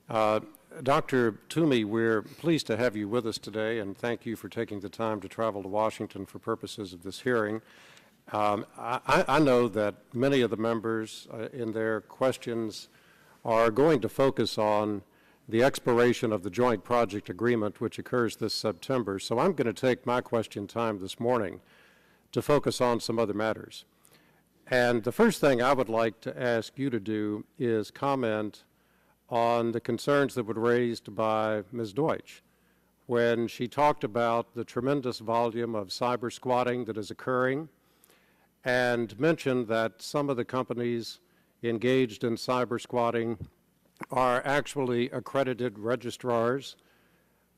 Dr. Toomey, we're pleased to have you with us today, and thank you for taking the time to travel to Washington for purposes of this hearing. I know that many of the members in their questions are going to focus on the expiration of the joint project agreement, which occurs this September. So I'm going to take my question time this morning to focus on some other matters. And the first thing I would like to ask you to do is comment on the concerns that were raised by Ms. Deutsch when she talked about the tremendous volume of cyber squatting that is occurring and mentioned that some of the companies engaged in cyber squatting are actually accredited registrars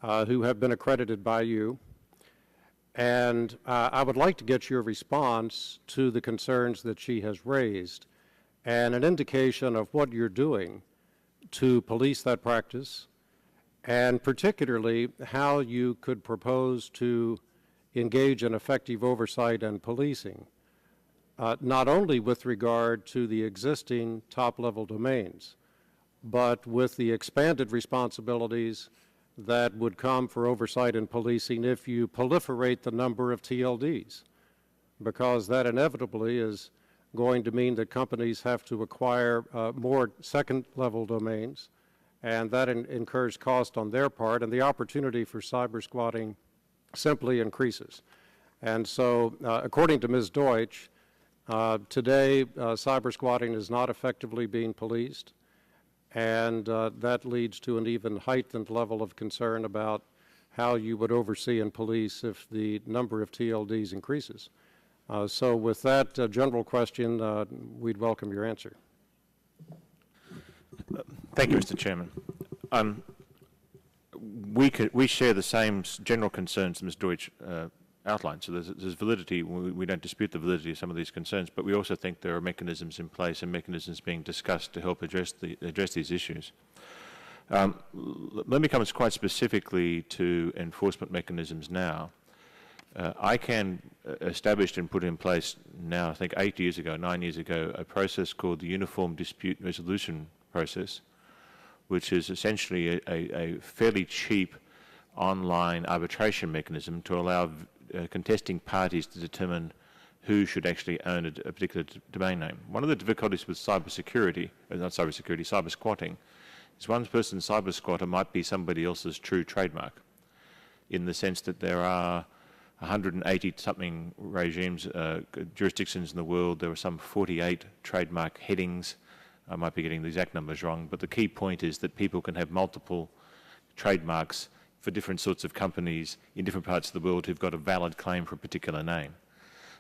who have been accredited by you. And I would like to get your response to the concerns that she has raised and an indication of what you're doing to police that practice, and particularly how you could propose to engage in effective oversight and policing, not only with regard to the existing top-level domains, but with the expanded responsibilities that would come for oversight and policing if you proliferate the number of TLDs, because that inevitably is going to mean that companies have to acquire more second-level domains, and that incurs cost on their part, and the opportunity for cyber squatting simply increases. And so, according to Ms. Deutsch, today cyber squatting is not effectively being policed, and that leads to an even heightened level of concern about how you would oversee and police if the number of TLDs increases. So with that general question, we'd welcome your answer. Thank you, Mr. Chairman. We share the same general concerns Ms. Deutsch outlined. So there's validity. We don't dispute the validity of some of these concerns, but we also think there are mechanisms in place and mechanisms being discussed to help address these issues. Let me come quite specifically to enforcement mechanisms now. ICANN established and put in place now, I think 9 years ago, a process called the Uniform Dispute Resolution Process, which is essentially a fairly cheap online arbitration mechanism to allow contesting parties to determine who should actually own a particular domain name. One of the difficulties with cyber squatting, is one person's cyber squatter might be somebody else's true trademark, in the sense that there are 180-something regimes, jurisdictions in the world. There are some 48 trademark headings. I might be getting the exact numbers wrong, but the key point is that people can have multiple trademarks for different sorts of companies in different parts of the world who've got a valid claim for a particular name.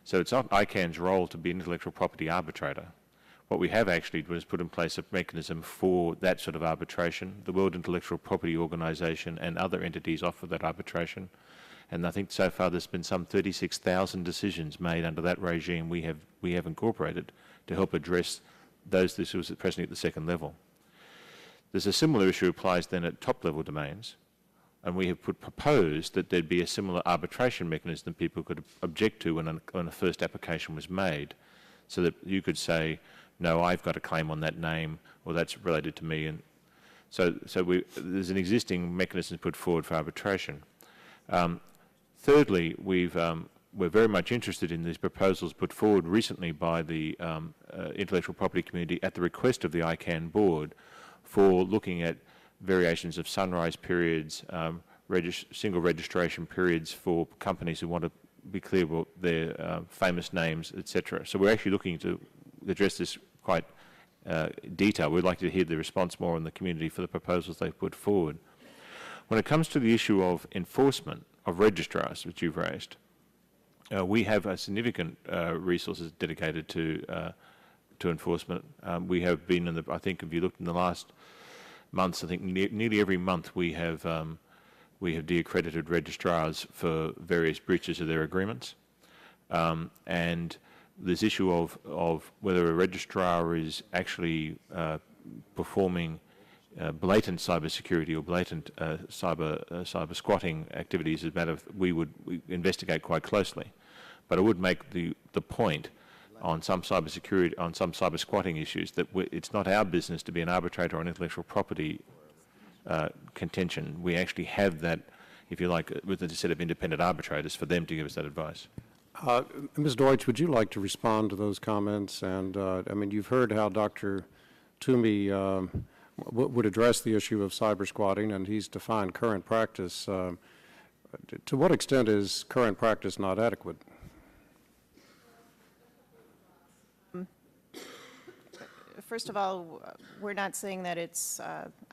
So it's not ICANN's role to be an intellectual property arbitrator. What we have actually was put in place a mechanism for that sort of arbitration. The World Intellectual Property Organization and other entities offer that arbitration. And I think so far there's been some 36,000 decisions made under that regime we have incorporated to help address those issues presently at the second level. There's a similar issue applies then at top-level domains, and we have proposed that there'd be a similar arbitration mechanism that people could object to when a first application was made, so that you could say, no, I've got a claim on that name, or that's related to me. And so there's an existing mechanism put forward for arbitration. Thirdly, we're very much interested in these proposals put forward recently by the intellectual property community at the request of the ICANN board for looking at variations of sunrise periods, single registration periods for companies who want to be clear about their famous names, etc. So we're actually looking to address this quite detailed. We'd like to hear the response more in the community for the proposals they've put forward. When it comes to the issue of enforcement of registrars, which you've raised, we have a significant resources dedicated to enforcement. We have been I think if you looked in the last months, I think nearly every month we have de-accredited registrars for various breaches of their agreements. And this issue of whether a registrar is actually performing blatant cybersecurity or blatant cyber squatting activities is a matter we investigate quite closely. But I would make the point on some cyber squatting issues that it's not our business to be an arbitrator on intellectual property contention. We actually have that, if you like, with a set of independent arbitrators for them to give us that advice. Ms. Deutsch, would you like to respond to those comments? And, I mean, you've heard how Dr. Toomey would address the issue of cyber squatting, and he's defined current practice. To what extent is current practice not adequate? First of all, we're not saying that it's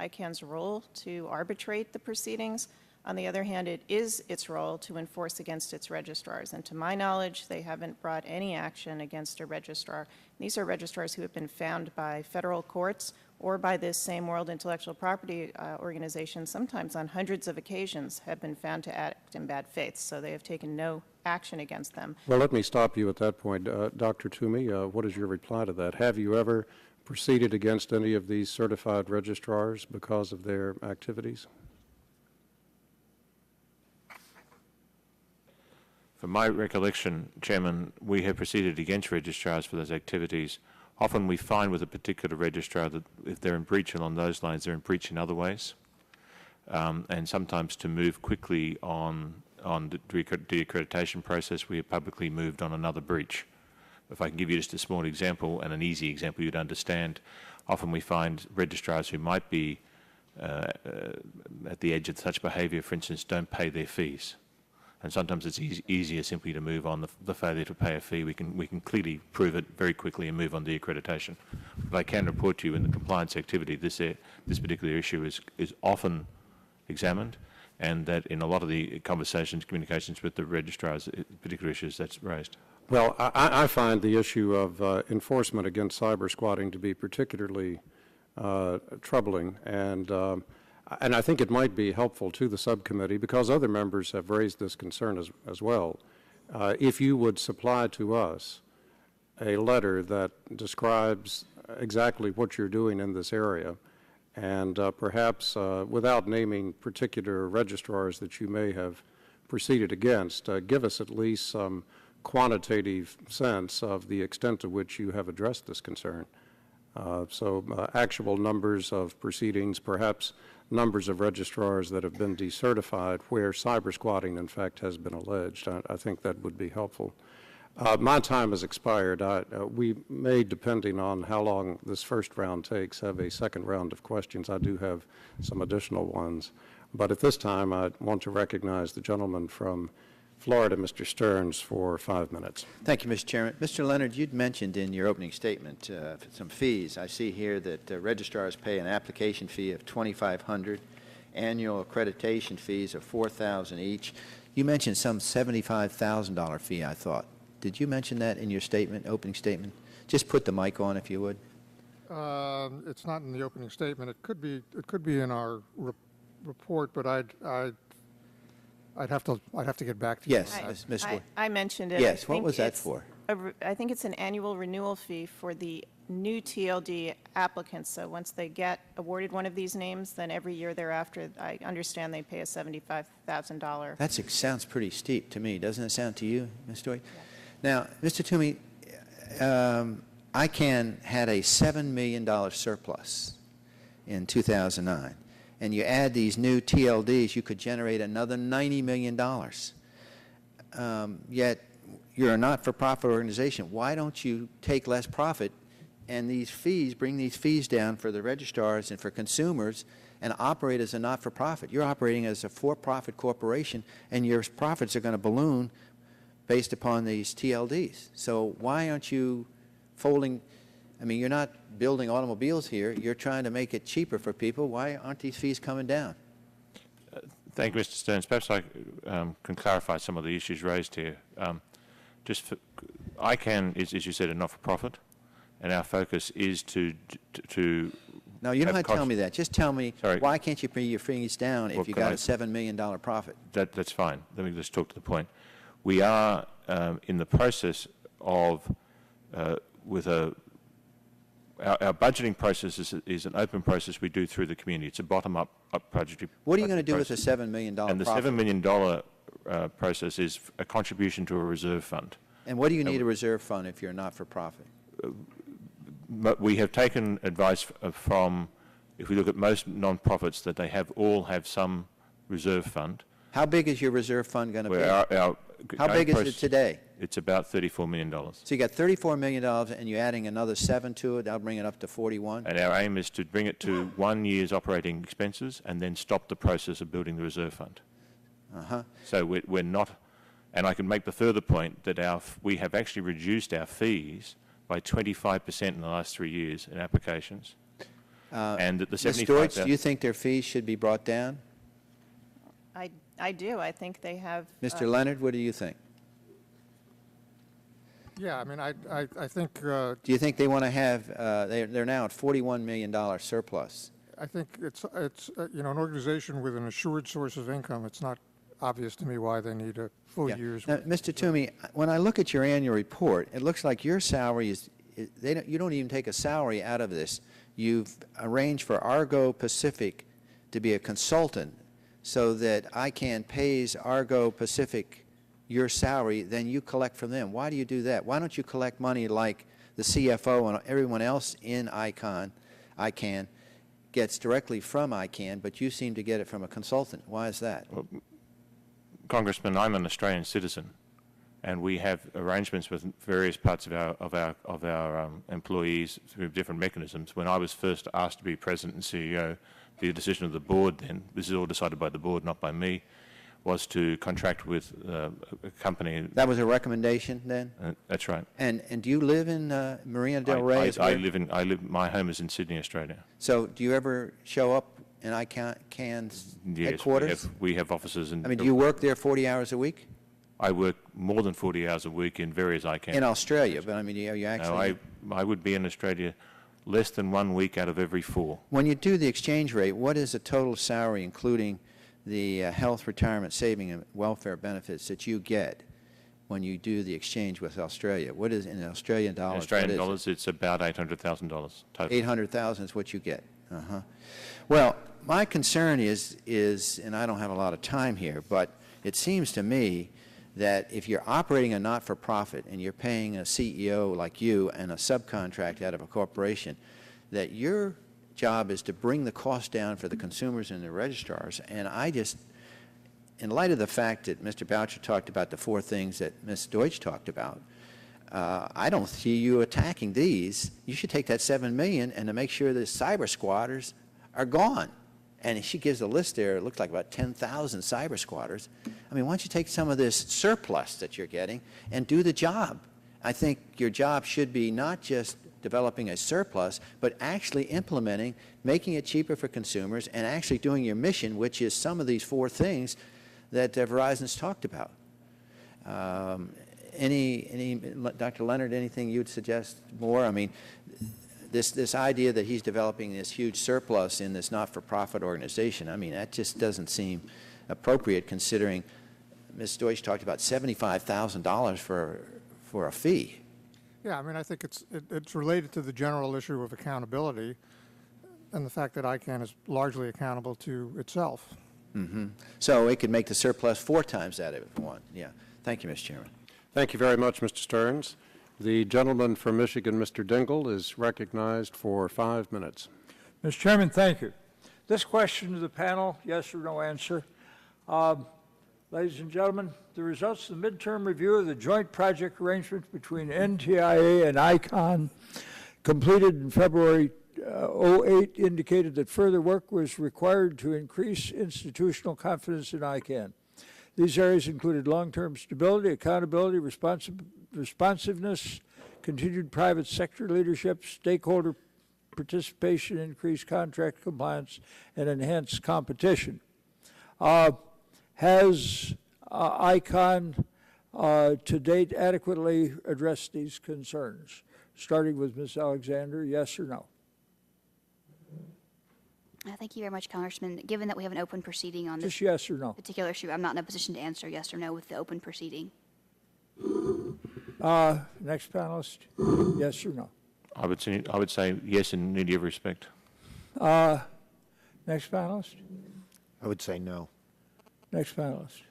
ICANN's role to arbitrate the proceedings. On the other hand, it is its role to enforce against its registrars. And to my knowledge, they haven't brought any action against a registrar. These are registrars who have been found by federal courts or by this same World Intellectual Property Organization, sometimes on hundreds of occasions, have been found to act in bad faith. So they have taken no action against them. Well, let me stop you at that point. Dr. Toomey, what is your reply to that? Have you ever proceeded against any of these certified registrars because of their activities? From my recollection, Chairman, we have proceeded against registrars for those activities. Often we find with a particular registrar that if they're in breach along those lines, they're in breach in other ways. And sometimes to move quickly on the de-accreditation process, we have publicly moved on another breach. If I can give you just a small example and an easy example you'd understand, often we find registrars who might be at the edge of such behaviour, for instance, don't pay their fees. And sometimes it's easier simply to move on the failure to pay a fee. We can clearly prove it very quickly and move on the accreditation. But I can report to you in the compliance activity this particular issue is often examined, and that in a lot of the conversations, communications with the registrars, particular issues that's raised. Well, I find the issue of enforcement against cyber squatting to be particularly troubling, and I think it might be helpful to the subcommittee, because other members have raised this concern as well, if you would supply to us a letter that describes exactly what you're doing in this area, and perhaps without naming particular registrars that you may have proceeded against, give us at least some quantitative sense of the extent to which you have addressed this concern. So actual numbers of proceedings, perhaps numbers of registrars that have been decertified where cyber squatting, in fact, has been alleged. I think that would be helpful. My time has expired. We may, depending on how long this first round takes, have a second round of questions. I do have some additional ones. But at this time, I want to recognize the gentleman from Florida, Mr. Stearns, for 5 minutes. Thank you, Mr. Chairman. Mr. Leonard, you'd mentioned in your opening statement some fees. I see here that registrars pay an application fee of $2,500, annual accreditation fees of $4,000 each. You mentioned some $75,000 fee, I thought. Did you mention that in your statement, opening statement? Just put the mic on, if you would. It's not in the opening statement. It could be in our report, but I'd have to get back to you. Yes, Ms. Wood. I mentioned it. Yes, what was that for? I think it's an annual renewal fee for the new TLD applicants. So once they get awarded one of these names, then every year thereafter, I understand they pay a $75,000. That sounds pretty steep to me. Doesn't it sound to you, Ms. Doyle? Yeah. Now, Mr. Toomey, ICANN had a $7 million surplus in 2009. And you add these new TLDs, you could generate another $90 million. Yet you're a not-for-profit organization. Why don't you take less profit and these fees, bring these fees down for the registrars and for consumers and operate as a not-for-profit? You're operating as a for-profit corporation, and your profits are going to balloon based upon these TLDs. So why aren't you folding? I mean, you're not building automobiles here. You're trying to make it cheaper for people. Why aren't these fees coming down? Thank you, Mr. Stearns. Perhaps I can clarify some of the issues raised here. ICANN is, as you said, a not-for-profit, and our focus is to No, you don't have to tell me that. Just tell me, Sorry. Why can't you bring your fees down if you got a $7 million profit? That's fine. Let me just talk to the point. We are in the process of, our budgeting process is an open process we do through the community. It's a bottom-up budgetary. What are you going to do with the $7 million And the $7 million process is a contribution to a reserve fund. And what do you need a reserve fund if you're not for profit? We have taken advice from if we look at most non-profits, that they all have some reserve fund. How big is your reserve fund going to be? Where How big is it today? It's about $34 million. So you got $34 million, and you're adding another 7 to it. That'll bring it up to 41. And our aim is to bring it to 1 year's operating expenses and then stop the process of building the reserve fund. So we're not, and I can make the further point that we have actually reduced our fees by 25% in the last 3 years in applications. And that the Ms. Deutsch, do you think their fees should be brought down? I do. I think they have. Mr. Leonard, what do you think? Yeah, I mean, I think, Do you think they want to have, they're now at $41 million surplus? I think it's you know, an organization with an assured source of income, it's not obvious to me why they need a full Yeah. year's. Now, Mr. Toomey, when I look at your annual report, it looks like your salary you don't even take a salary out of this. You've arranged for Argo Pacific to be a consultant so that ICANN pays Argo Pacific your salary, then you collect from them. Why do you do that? Why don't you collect money like the CFO and everyone else in ICANN gets directly from ICANN, but you seem to get it from a consultant? Why is that? Well, Congressman, I'm an Australian citizen, and we have arrangements with various parts of our employees through different mechanisms. When I was first asked to be president and CEO, the decision of the board then, this is all decided by the board, not by me, was to contract with a company. That was a recommendation then? That's right. And do you live in Marina del Rey? My home is in Sydney, Australia. So do you ever show up in ICANN's headquarters? Yes, we have offices in. I mean, do you work there 40 hours a week? I work more than 40 hours a week in various ICANN. In Australia, but I mean, you actually... No, I would be in Australia less than 1 week out of every 4. When you do the exchange rate, what is the total salary, including the health, retirement, saving, and welfare benefits that you get when you do the exchange with Australia? What is, in Australian dollars? In Australian dollars, it's about $800,000 total. 800,000 is what you get. Well, my concern is, and I don't have a lot of time here, but it seems to me that if you're operating a not-for-profit and you're paying a CEO like you and a subcontract out of a corporation, that your job is to bring the cost down for the consumers and the registrars. And I just, in light of the fact that Mr. Boucher talked about the 4 things that Ms. Deutsch talked about, I don't see you attacking these. You should take that $7 million and to make sure the cyber squatters are gone. And she gives a list there, it looks like about 10,000 cyber squatters. I mean, why don't you take some of this surplus that you're getting and do the job? I think your job should be not just developing a surplus, but actually implementing, making it cheaper for consumers, and actually doing your mission, which is some of these 4 things that Verizon's talked about. Dr. Leonard, anything you'd suggest more? I mean, this idea that he's developing this huge surplus in this not-for-profit organization, I mean, that just doesn't seem appropriate considering Ms. Deutsch talked about $75,000 for a fee. Yeah, I mean, I think it's related to the general issue of accountability and the fact that ICANN is largely accountable to itself. So it could make the surplus 4 times that if it wanted. Yeah. Thank you, Mr. Chairman. Thank you very much, Mr. Stearns. The gentleman from Michigan, Mr. Dingell, is recognized for 5 minutes. Mr. Chairman, thank you. This question to the panel, yes or no answer. Ladies and gentlemen, the results of the midterm review of the joint project arrangements between NTIA and ICANN completed in February 2008 indicated that further work was required to increase institutional confidence in ICANN. These areas included long-term stability, accountability, responsiveness, continued private sector leadership, stakeholder participation, increased contract compliance, and enhanced competition. Has ICANN to date adequately addressed these concerns? Starting with Ms. Alexander, yes or no? Thank you very much, Congressman. Given that we have an open proceeding on this Just yes or no. particular issue, I'm not in a position to answer yes or no with the open proceeding. Next panelist, yes or no? I would say yes in any respect. Next panelist, I would say no. next panelist.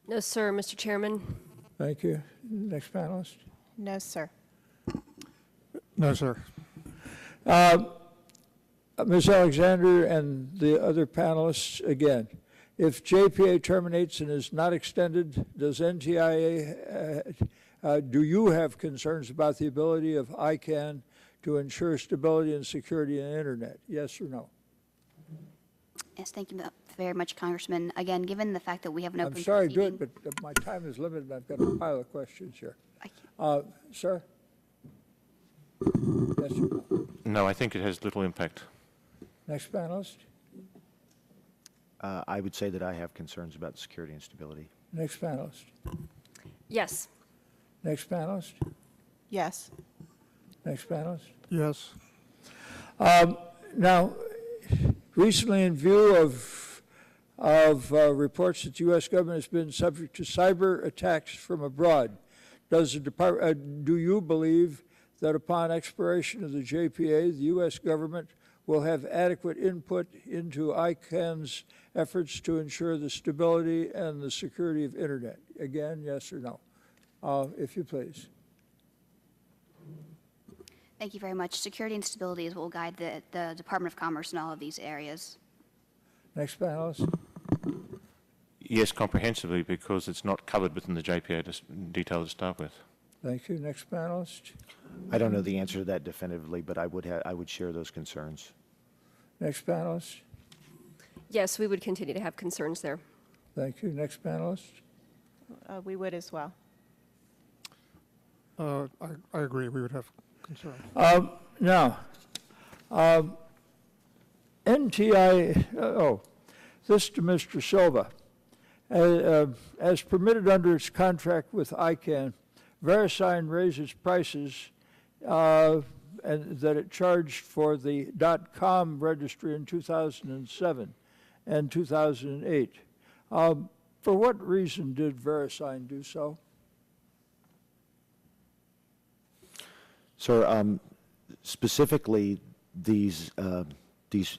No, sir, Mr. Chairman. Thank you. Next panelist. No, sir. No, sir. Ms. Alexander and the other panelists, again, if JPA terminates and is not extended, does NTIA, do you have concerns about the ability of ICANN to ensure stability and security in the Internet? Yes or no? Yes, thank you very much, Congressman. Again, given the fact that we have an open I'm sorry to do proceeding- it, but my time is limited. I've got a pile of questions here. I- Sir? Yes or no? No, I think it has little impact. Next panelist? I would say that I have concerns about security and stability. Next panelist? Yes. Next panelist? Yes. Next panelist? Yes. Now, recently, in view of reports that the U.S. government has been subject to cyber attacks from abroad, does the do you believe that upon expiration of the JPA, the U.S. government will have adequate input into ICANN's efforts to ensure the stability and the security of Internet? Again, yes or no? If you please. Thank you very much. Security and stability is what will guide the Department of Commerce in all of these areas. Next panelist. Yes, comprehensively, because it's not covered within the JPA detail to start with. Thank you. Next panelist. I don't know the answer to that definitively, but I would share those concerns. Next panelist. Yes, we would continue to have concerns there. Thank you. Next panelist. We would as well. I agree. We would have concerns. Now, NTI, this to Mr. Silva. As permitted under its contract with ICANN, VeriSign raises prices and that it charged for the .com registry in 2007 and 2008. For what reason did VeriSign do so? Sir, specifically, these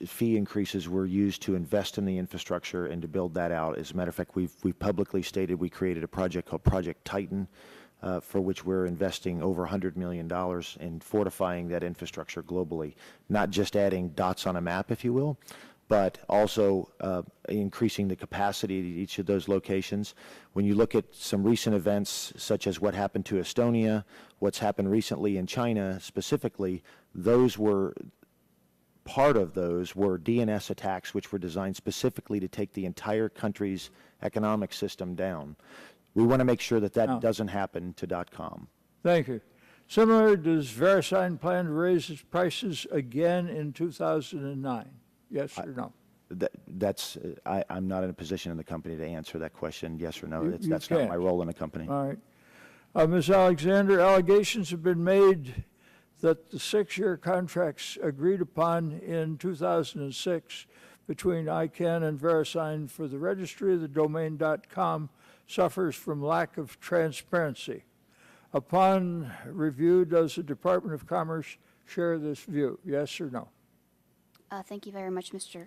fee increases were used to invest in the infrastructure and to build that out. As a matter of fact, we've publicly stated we created a project called Project Titan, for which we're investing over $100 million in fortifying that infrastructure globally, not just adding dots on a map, if you will, but also increasing the capacity at each of those locations. When you look at some recent events, such as what happened to Estonia, what's happened recently in China specifically, part of those were DNS attacks, which were designed specifically to take the entire country's economic system down. We want to make sure that that doesn't happen to .com. Thank you. Similarly, does VeriSign plan to raise its prices again in 2009? Yes or no? I'm not in a position in the company to answer that question, yes or no. You That's not can't. my role in the company. All right. Ms. Alexander, allegations have been made that the 6-year contracts agreed upon in 2006 between ICANN and VeriSign for the registry of the domain .com suffers from lack of transparency. Upon review, does the Department of Commerce share this view? Yes or no? Thank you very much, Mr.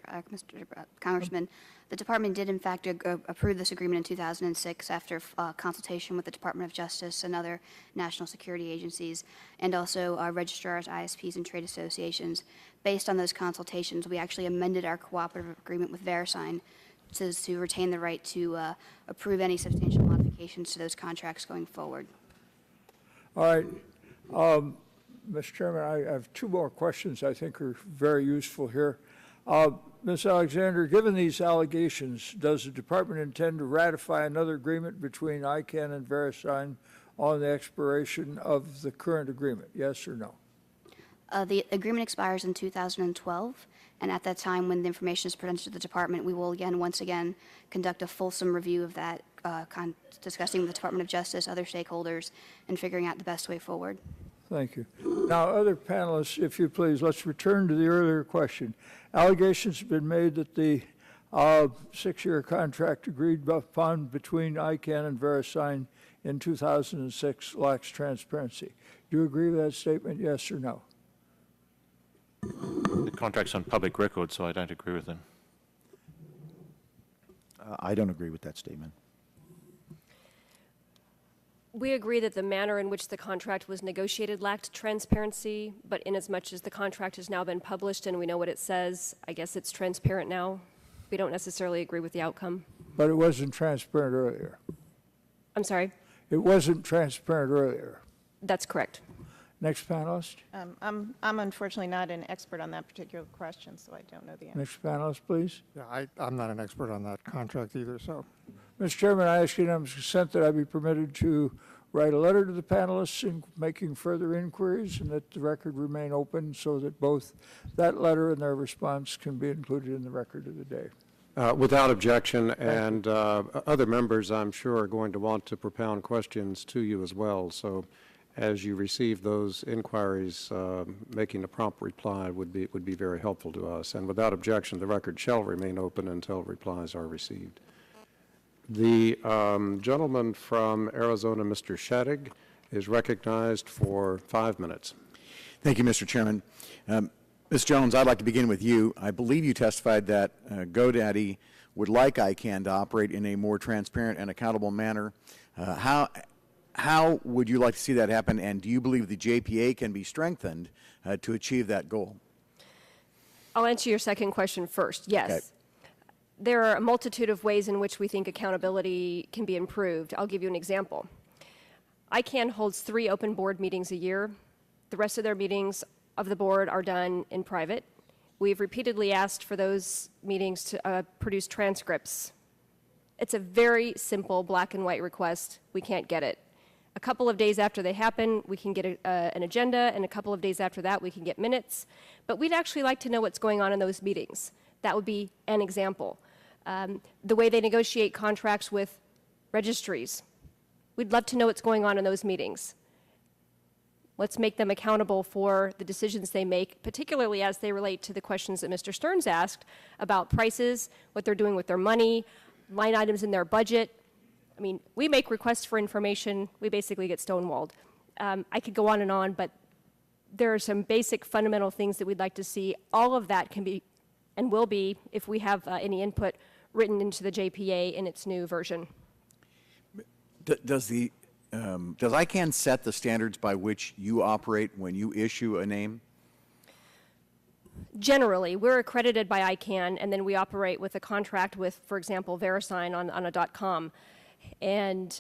Congressman. The department did, in fact, approve this agreement in 2006 after consultation with the Department of Justice and other national security agencies, and also registrars, ISPs, and trade associations. Based on those consultations, we actually amended our cooperative agreement with VeriSign to retain the right to approve any substantial modifications to those contracts going forward. All right. Mr. Chairman, I have 2 more questions I think are very useful here. Ms. Alexander, given these allegations, does the department intend to ratify another agreement between ICANN and VeriSign on the expiration of the current agreement? Yes or no? The agreement expires in 2012, and at that time, when the information is presented to the department, we will once again, conduct a fulsome review of that, discussing with the Department of Justice, other stakeholders, and figuring out the best way forward. Thank you. Now, other panelists, if you please, let's return to the earlier question. Allegations have been made that the 6-year contract agreed upon between ICANN and VeriSign in 2006 lacks transparency. Do you agree with that statement, yes or no? The contract's on public record, so I don't agree with them. I don't agree with that statement. We agree that the manner in which the contract was negotiated lacked transparency, but inasmuch as the contract has now been published and we know what it says, I guess it's transparent now. We don't necessarily agree with the outcome. But it wasn't transparent earlier. I'm sorry? It wasn't transparent earlier. That's correct. Next panelist. I'm unfortunately not an expert on that particular question, so I don't know the answer. Next panelist, please. Yeah, I'm not an expert on that contract either, so. Mr. Chairman, I ask unanimous consent that I be permitted to write a letter to the panelists in making further inquiries and that the record remain open so that both that letter and their response can be included in the record of the day. Without objection, and other members, I'm sure, are going to want to propound questions to you as well. So as you receive those inquiries, making a prompt reply would be very helpful to us. And without objection, the record shall remain open until replies are received. The gentleman from Arizona, Mr. Shadig, is recognized for 5 minutes. Thank you, Mr. Chairman. Ms. Jones, I'd like to begin with you. I believe you testified that GoDaddy would like ICANN to operate in a more transparent and accountable manner. How would you like to see that happen, and do you believe the JPA can be strengthened to achieve that goal? I'll answer your second question first. Yes. Okay. There are a multitude of ways in which we think accountability can be improved. I'll give you an example. ICANN holds 3 open board meetings a year. The rest of their meetings of the board are done in private. We've repeatedly asked for those meetings to produce transcripts. It's a very simple black and white request. We can't get it. A couple of days after they happen, we can get an agenda, and a couple of days after that, we can get minutes. But we'd actually like to know what's going on in those meetings. That would be an example. The way they negotiate contracts with registries. We'd love to know what's going on in those meetings. Let's make them accountable for the decisions they make, particularly as they relate to the questions that Mr. Stearns asked about prices, what they're doing with their money, line items in their budget. I mean, we make requests for information, we basically get stonewalled. I could go on, but there are some basic fundamental things that we'd like to see. All of that can be and will be, if we have any input, written into the JPA in its new version. Does ICANN set the standards by which you operate when you issue a name? Generally, we're accredited by ICANN, and then we operate with a contract with, for example, VeriSign on a .com. And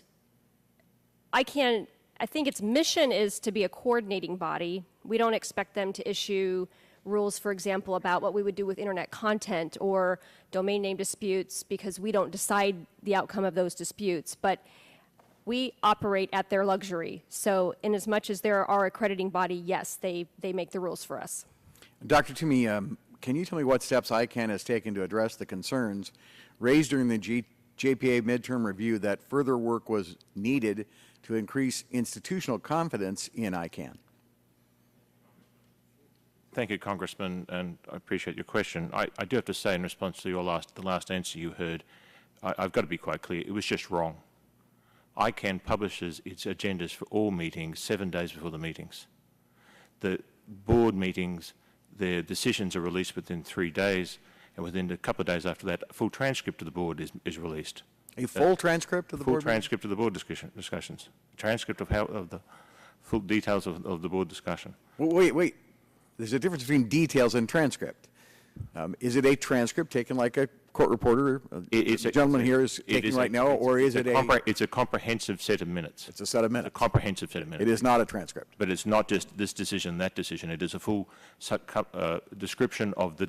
ICANN, I think its mission is to be a coordinating body. We don't expect them to issue rules, for example, about what we would do with internet content or domain name disputes, because we don't decide the outcome of those disputes. But we operate at their luxury. So in as much as they're our accrediting body, yes, they make the rules for us. Dr. Toomey, can you tell me what steps ICANN has taken to address the concerns raised during the JPA midterm review that further work was needed to increase institutional confidence in ICANN? Thank you, Congressman, and I appreciate your question. I do have to say, in response to the last answer you heard, I've got to be quite clear. It was just wrong. ICANN publishes its agendas for all meetings 7 days before the meetings. The board meetings, their decisions are released within 3 days, and within a couple of days after that, a full transcript of the board is released. A full transcript of the board? Full transcript of the board discussions. Transcript of the full details of the board discussion. Well, wait. There's a difference between details and transcript. Is it a transcript taken like a court reporter, the gentleman here is taking right now, or is it a... It's a comprehensive set of minutes. It's a set of minutes. A comprehensive set of minutes. It is not a transcript. But it's not just this decision, that decision. It is a full description of the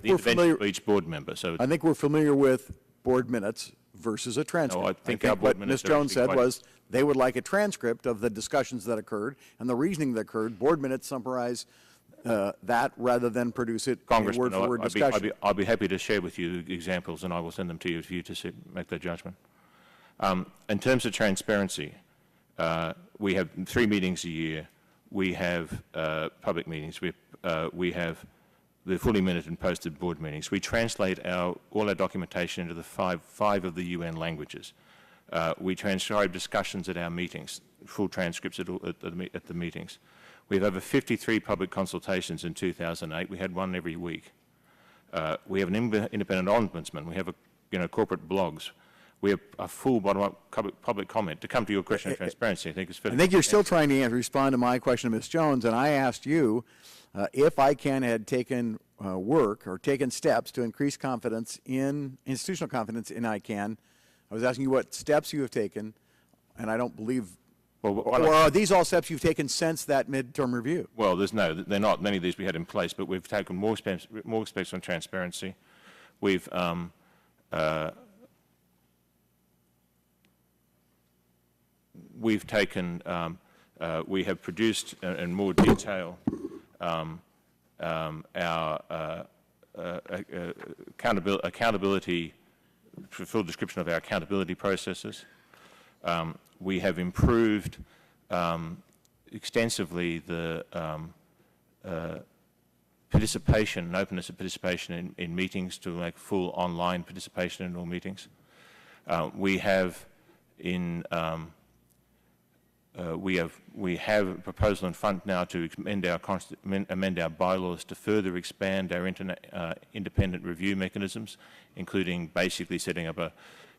intervention of each board member. So I think we're familiar with board minutes versus a transcript. No, I think our board what minutes Ms. Jones said was they would like a transcript of the discussions that occurred and the reasoning that occurred. Board minutes summarize that rather than produce it in word-for-word discussion. I'll be happy to share with you examples, and I will send them to you for you to make that judgment. In terms of transparency, we have 3 meetings a year. We have public meetings. We have the fully minuted and posted board meetings. We translate all our documentation into the five of the UN languages. We transcribe discussions at our meetings, full transcripts at the meetings. We have over 53 public consultations in 2008. We had one every week. We have an independent ombudsman. We have corporate blogs. we have a full bottom-up public comment. To come to your question of transparency, I think it's fair. I think you're still trying to respond to my question to Ms. Jones, and I asked you if ICANN had taken work or taken steps to increase confidence in, institutional confidence in ICANN. I was asking you what steps you have taken, and I don't believe, or are these all steps you've taken since that midterm review? Well, they're not many of these we had in place, but we've taken more steps on transparency. We've taken, we have produced in more detail our accountability, full description of our accountability processes. We have improved extensively the participation and openness of participation in meetings to make full online participation in all meetings. We have we have a proposal in front now to amend our bylaws to further expand our independent review mechanisms, including basically setting up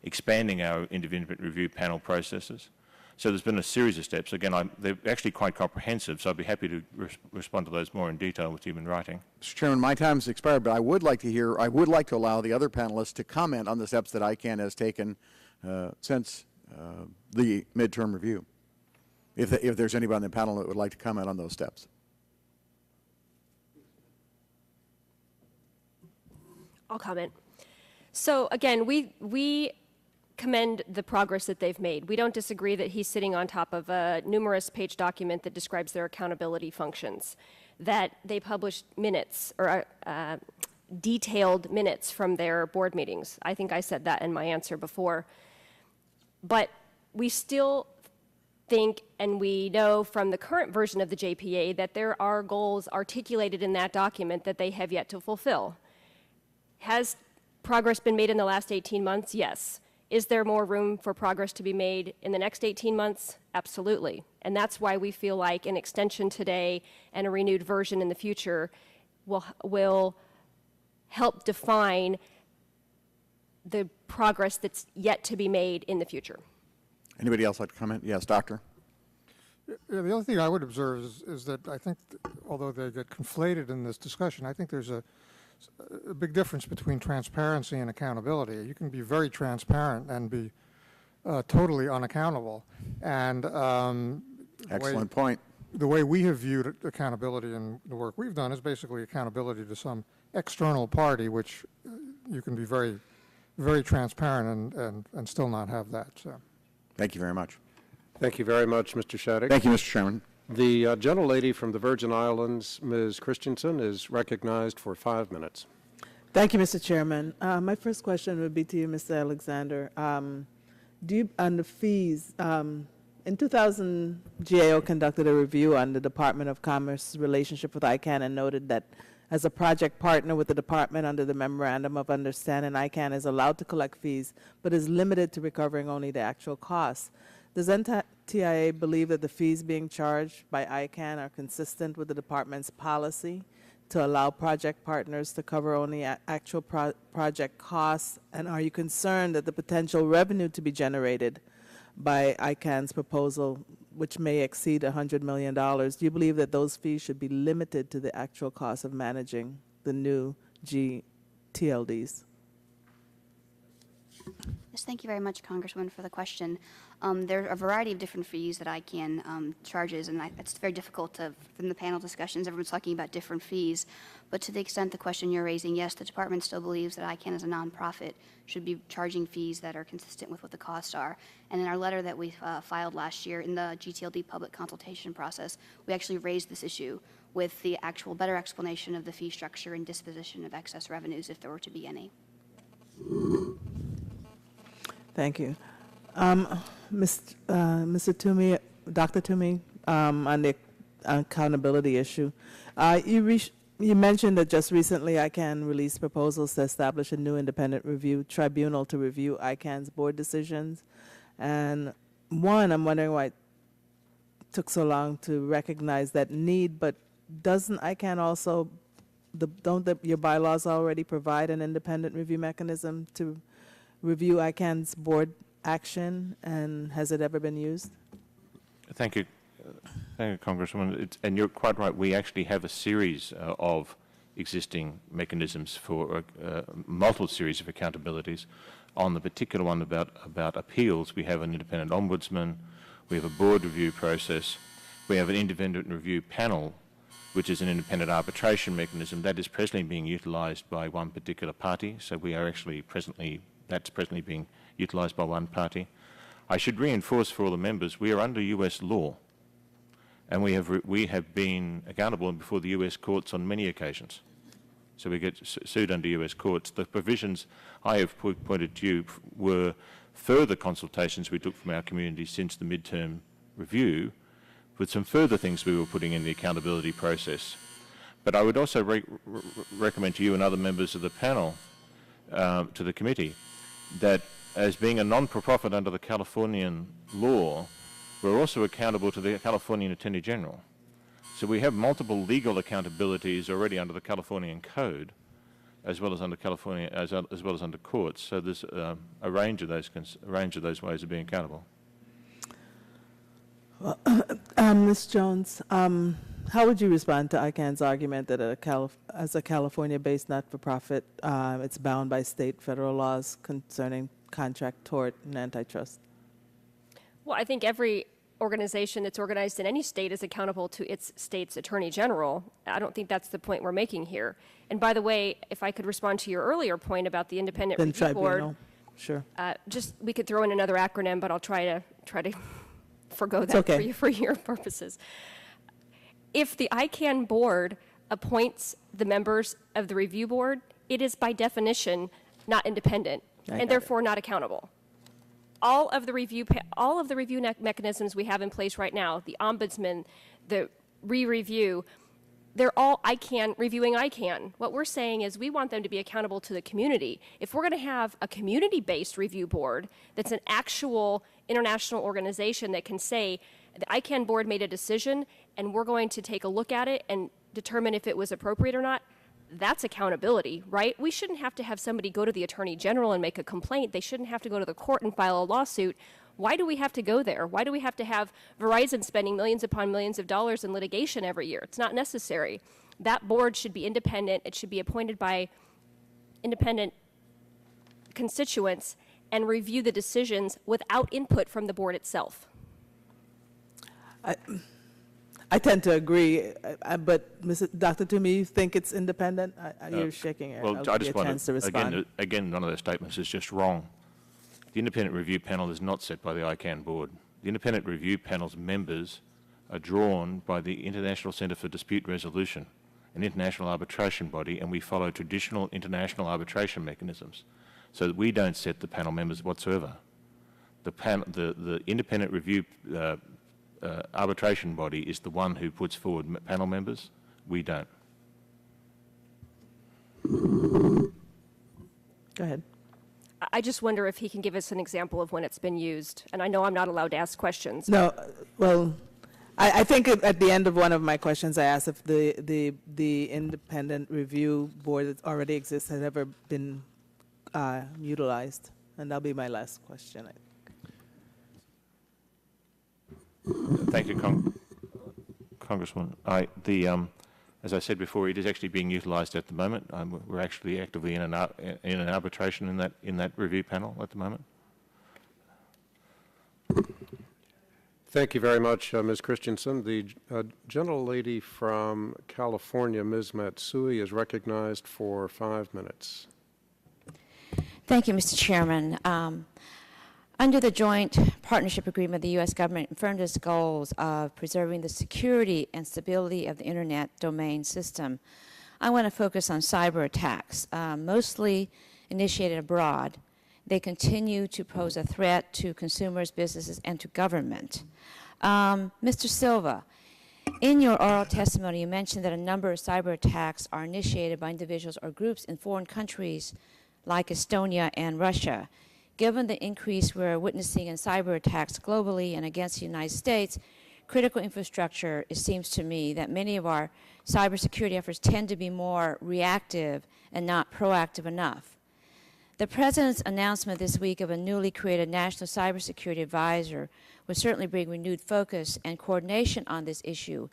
expanding our independent review panel processes. So there's been a series of steps. Again, they're actually quite comprehensive, so I'd be happy to respond to those more in detail with you in writing. Mr. Chairman, my time's expired, but I would like to allow the other panelists to comment on the steps that ICANN has taken since the midterm review. If there's anybody on the panel that would like to comment on those steps. I'll comment. So again, we commend the progress that they've made. We don't disagree that he's sitting on top of a numerous page document that describes their accountability functions, that they published minutes or detailed minutes from their board meetings. I think I said that in my answer before. But we still think, and we know from the current version of the JPA, that there are goals articulated in that document that they have yet to fulfill. Has progress been made in the last 18 months? Yes. Is there more room for progress to be made in the next 18 months? Absolutely. And that's why we feel like an extension today and a renewed version in the future will help define the progress that's yet to be made in the future. Anybody else like to comment? Yes, Doctor. Yeah, the only thing I would observe is that I think, although they get conflated in this discussion, I think there's a big difference between transparency and accountability. You can be very transparent and be totally unaccountable. And excellent point. The way we have viewed accountability in the work we've done is basically accountability to some external party, which you can be very, very transparent and still not have that. So. Thank you very much. Thank you very much, Mr. Shadegg. Thank you, Mr. Chairman. The gentlelady from the Virgin Islands, Ms. Christensen, is recognized for 5 minutes. Thank you, Mr. Chairman. My first question would be to you, Mr. Alexander. On the fees, in 2000, GAO conducted a review on the Department of Commerce relationship with ICANN and noted that as a project partner with the department under the Memorandum of Understanding, ICANN is allowed to collect fees, but is limited to recovering only the actual costs. Does NTIA believe that the fees being charged by ICANN are consistent with the department's policy to allow project partners to cover only actual project costs? And are you concerned that the potential revenue to be generated by ICANN's proposal, which may exceed $100 million, do you believe that those fees should be limited to the actual cost of managing the new TLDs? Yes, thank you very much, Congresswoman, for the question. There are a variety of different fees that ICANN charges, and it's very difficult from the panel discussions, everyone's talking about different fees. But to the extent the question you're raising, yes, the department still believes that ICANN as a nonprofit should be charging fees that are consistent with what the costs are. And in our letter that we filed last year in the GTLD public consultation process, we actually raised this issue with the actual better explanation of the fee structure and disposition of excess revenues if there were to be any. Thank you. Mr. Toomey, Dr. Toomey, on the accountability issue, you mentioned that just recently ICANN released proposals to establish a new independent review tribunal to review ICANN's board decisions. And one, I'm wondering why it took so long to recognize that need, but doesn't ICANN also, don't your bylaws already provide an independent review mechanism to review ICANN's board action, and has it ever been used? Thank you. Thank you, Congresswoman. And you're quite right. We actually have a series of existing mechanisms for multiple series of accountabilities. On the particular one about appeals, we have an independent ombudsman, we have a board review process, we have an independent review panel, which is an independent arbitration mechanism that is presently being utilised by one particular party. So we are actually that's presently being utilised by one party. I should reinforce for all the members, we are under US law, and we have been accountable before the US courts on many occasions. So we get sued under US courts. The provisions I have pointed to you were further consultations we took from our community since the midterm review, with some further things we were putting in the accountability process. But I would also recommend to you and other members of the panel, to the committee, that as being a non-for-profit under the Californian law, we're also accountable to the Californian Attorney General. So we have multiple legal accountabilities already under the Californian Code, as well as under California, as well as under courts. So there's a range of those ways of being accountable. Well, Ms. Jones, how would you respond to ICANN's argument that as a California-based not-for-profit, it's bound by state, federal laws concerning contract, tort, and antitrust? Well, I think every organization that's organized in any state is accountable to its state's attorney general. I don't think that's the point we're making here. And by the way, if I could respond to your earlier point about the independent review board, sure. We could throw in another acronym, but I'll try to forgo that for your purposes. If the ICANN board appoints the members of the review board, it is by definition not independent and therefore not accountable. All of the review mechanisms we have in place right now, the ombudsman, the re-review, they're all ICANN, reviewing ICANN. What we're saying is we want them to be accountable to the community. If we're going to have a community-based review board that's an actual international organization that can say, the ICANN board made a decision and we're going to take a look at it and determine if it was appropriate or not, that's accountability, right? We shouldn't have to have somebody go to the Attorney General and make a complaint. They shouldn't have to go to the court and file a lawsuit. Why do we have to go there? Why do we have to have Verizon spending millions upon millions of dollars in litigation every year? It's not necessary. That board should be independent. It should be appointed by independent constituents and review the decisions without input from the board itself. I tend to agree, but Dr. Toomey, you think it's independent? You're shaking your head. Well, I just want to again, none of those statements is just wrong. The independent review panel is not set by the ICANN board. The independent review panel's members are drawn by the International Center for Dispute Resolution, an international arbitration body, and we follow traditional international arbitration mechanisms. So that we don't set the panel members whatsoever. The independent review arbitration body is the one who puts forward panel members. We don't. Go ahead. I just wonder if he can give us an example of when it's been used. And I know I'm not allowed to ask questions. No, well, I think at the end of one of my questions, I asked if the independent review board that already exists has ever been utilized. And that'll be my last question. Thank you, Congressman. As I said before, it is actually being utilised at the moment. We're actually actively in an arbitration in that review panel at the moment. Thank you very much, Ms. Christensen. The gentlelady from California, Ms. Matsui, is recognized for 5 minutes. Thank you, Mr. Chairman. Under the Joint Partnership Agreement, the U.S. government affirmed its goals of preserving the security and stability of the Internet domain system. I want to focus on cyber attacks, mostly initiated abroad. They continue to pose a threat to consumers, businesses, and to government. Mr. Silva, in your oral testimony, you mentioned that a number of cyber attacks are initiated by individuals or groups in foreign countries like Estonia and Russia. Given the increase we're witnessing in cyber attacks globally and against the United States, critical infrastructure, it seems to me that many of our cybersecurity efforts tend to be more reactive and not proactive enough. The President's announcement this week of a newly created National Cybersecurity Advisor will certainly bring renewed focus and coordination on this issue.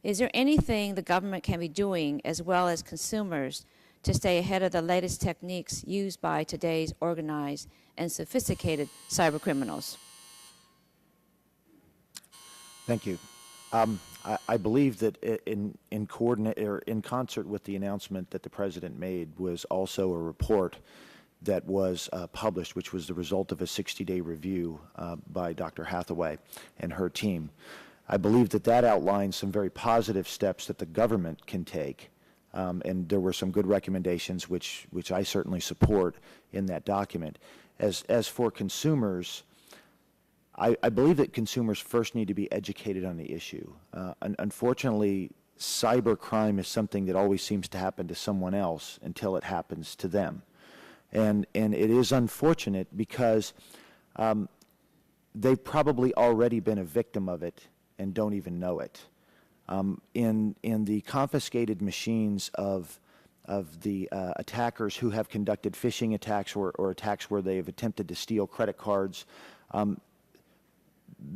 Is there anything the government can be doing, as well as consumers, to stay ahead of the latest techniques used by today's organized and sophisticated cybercriminals? Thank you. I believe that in concert with the announcement that the President made was also a report that was published, which was the result of a 60-day review by Dr. Hathaway and her team. I believe that that outlines some very positive steps that the government can take, and there were some good recommendations which I certainly support in that document. As for consumers, I believe that consumers first need to be educated on the issue. Unfortunately, cyber crime is something that always seems to happen to someone else until it happens to them. And it is unfortunate because they've probably already been a victim of it and don't even know it. In the confiscated machines of the attackers who have conducted phishing attacks or attacks where they have attempted to steal credit cards,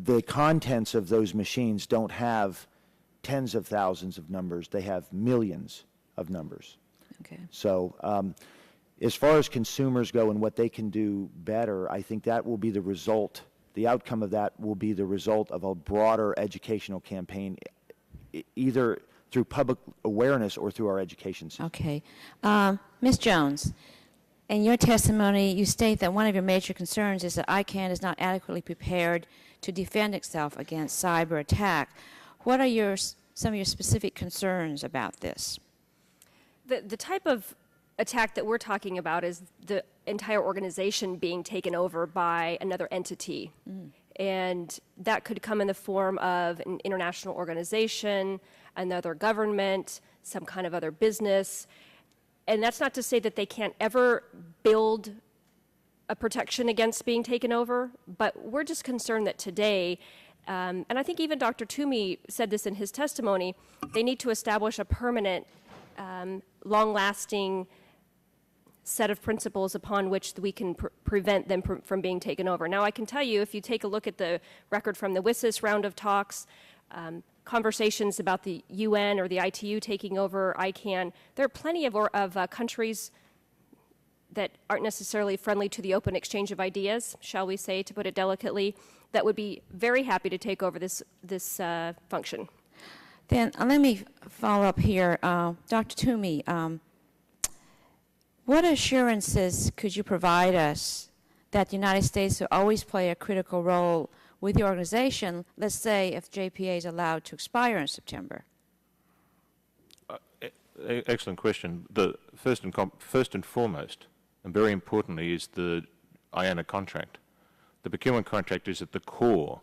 the contents of those machines don't have tens of thousands of numbers. They have millions of numbers. Okay. So as far as consumers go and what they can do better, I think that will be the result. The outcome of that will be the result of a broader educational campaign, either through public awareness or through our education system. Okay. Ms. Jones, in your testimony, you state that one of your major concerns is that ICANN is not adequately prepared to defend itself against cyber attack. What are some of your specific concerns about this? The type of attack that we're talking about is the entire organization being taken over by another entity. And that could come in the form of an international organization, another government, some kind of other business. And that's not to say that they can't ever build a protection against being taken over, but we're just concerned that today, and I think even Dr. Toomey said this in his testimony, they need to establish a permanent, long-lasting set of principles upon which we can prevent them from being taken over. Now, I can tell you, if you take a look at the record from the WSIS round of talks, conversations about the UN or the ITU taking over ICANN, there are plenty of countries that aren't necessarily friendly to the open exchange of ideas, shall we say, to put it delicately, that would be very happy to take over this function. Then let me follow up here. Dr. Toomey, what assurances could you provide us that the United States will always play a critical role with the organization, let's say if JPA is allowed to expire in September? Excellent question. The first and foremost, and very importantly, is the IANA contract. The procurement contract is at the core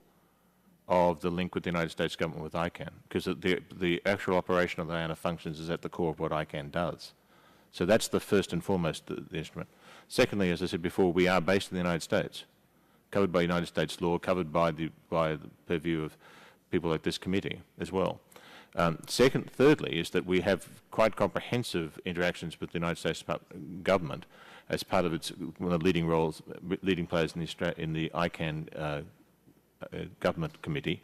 of the link with the United States government with ICANN, because the actual operation of the IANA functions is at the core of what ICANN does. So that's the first and foremost the instrument. Secondly, as I said before, we are based in the United States, covered by United States law, covered by the purview of people like this committee as well. Thirdly, is that we have quite comprehensive interactions with the United States government as part of its one of the leading players in the ICANN government committee.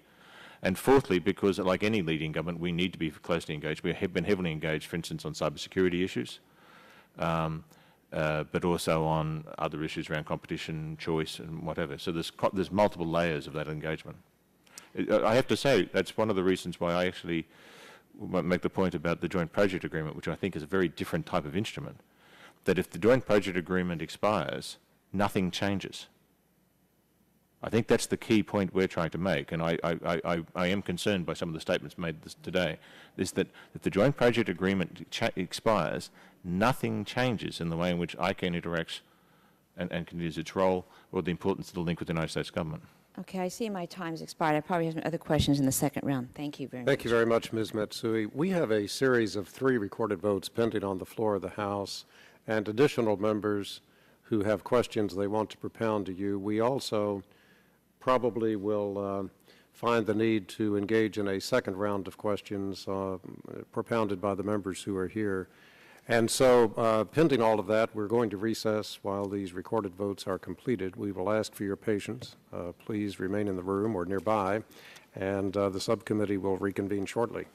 And fourthly, because like any leading government, we need to be closely engaged. We have been heavily engaged, for instance, on cybersecurity issues, but also on other issues around competition, choice, and whatever. So there's multiple layers of that engagement. I have to say, that's one of the reasons why I actually make the point about the joint project agreement, which I think is a very different type of instrument, that if the joint project agreement expires, nothing changes. I think that's the key point we're trying to make, and I am concerned by some of the statements made today, is that if the joint project agreement expires, nothing changes in the way in which ICANN interacts and continues its role, or the importance of the link with the United States government. Okay, I see my time's expired. I probably have some other questions in the second round. Thank you very much. Thank you very much, Ms. Matsui. We have a series of 3 recorded votes pending on the floor of the House, and additional members who have questions they want to propound to you. We also probably will find the need to engage in a second round of questions propounded by the members who are here. And so pending all of that, we're going to recess while these recorded votes are completed. We will ask for your patience. Please remain in the room or nearby, and the subcommittee will reconvene shortly.